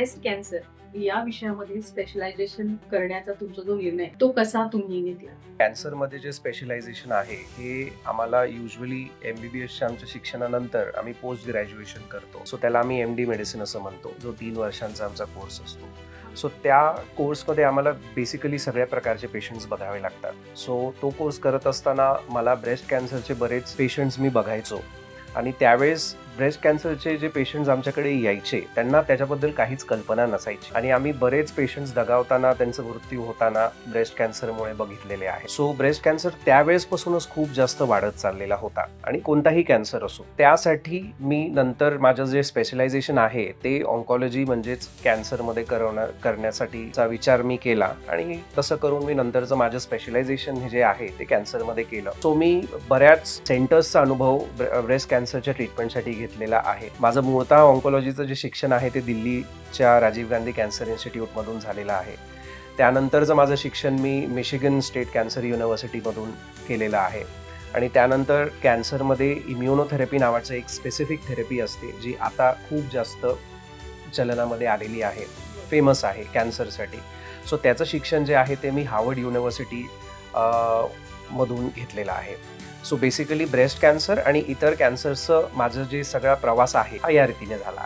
Breast cancer या विषयामध्ये specialisation करण्याचा तुमचा जो निर्णय तो कसा तुम्ही घेतला? कॅन्सरमध्ये जे स्पेशलायझेशन आहे हे आम्हाला युजली MBBSच्या आमच्या शिक्षणानंतर आम्ही पोस्ट ग्रॅज्युएशन करतो. सो त्याला आम्ही MD मेडिसिन असं म्हणतो, जो 3 वर्षांचा आमचा कोर्स असतो. सो त्या कोर्समध्ये आम्हाला बेसिकली सगळ्या प्रकारचे पेशंट्स बघावे लागतात. सो तो कोर्स करत असताना मला ब्रेस्ट कॅन्सरचे बरेच पेशंट्स मी बघायचो आणि त्यावेळेस ब्रेस्ट कॅन्सरचे जे पेशंट्स आमच्याकडे यायचे त्यांना त्याच्याबद्दल काहीच कल्पना नसायची आणि आम्ही बरेच पेशंट्स दगावताना त्यांचा मृत्यू होताना ब्रेस्ट कॅन्सरमुळे बघितलेले आहे. सो ब्रेस्ट कॅन्सर त्यावेळेसपासूनच खूप जास्त वाढत चाललेला होता आणि कोणताही कॅन्सर असो. त्यासाठी मी नंतर माझं जे स्पेशलायझेशन आहे ते ऑन्कॉलॉजी म्हणजेच कॅन्सरमध्ये करण्यासाठीचा विचार मी केला आणि तसं करून मी नंतरचं माझं स्पेशलायझेशन जे आहे ते कॅन्सरमध्ये केलं. सो मी बऱ्याच सेंटर्सचा अनुभव ब्रेस्ट कॅन्सरच्या ट्रीटमेंटसाठी घेतलेला आहे. माझं मूळतः ऑन्कॉलॉजीचं जे शिक्षण आहे ते दिल्लीच्या राजीव गांधी कॅन्सर इन्स्टिट्यूटमधून झालेलं आहे. त्यानंतरचं माझं शिक्षण मी मिशिगन स्टेट कॅन्सर युनिव्हर्सिटीमधून केलेलं आहे आणि त्यानंतर कॅन्सरमध्ये इम्युनोथेरपी नावाचं एक स्पेसिफिक थेरपी असते जी आता खूप जास्त चलनामध्ये आलेली आहे, फेमस आहे कॅन्सरसाठी. सो त्याचं शिक्षण जे आहे ते मी हार्वर्ड युनिव्हर्सिटी मधून घेतलेलं आहे. सो बेसिकली ब्रेस्ट कॅन्सर आणि इतर कॅन्सरचं माझं जे सगळा प्रवास आहे हा या रीतीने झाला आहे.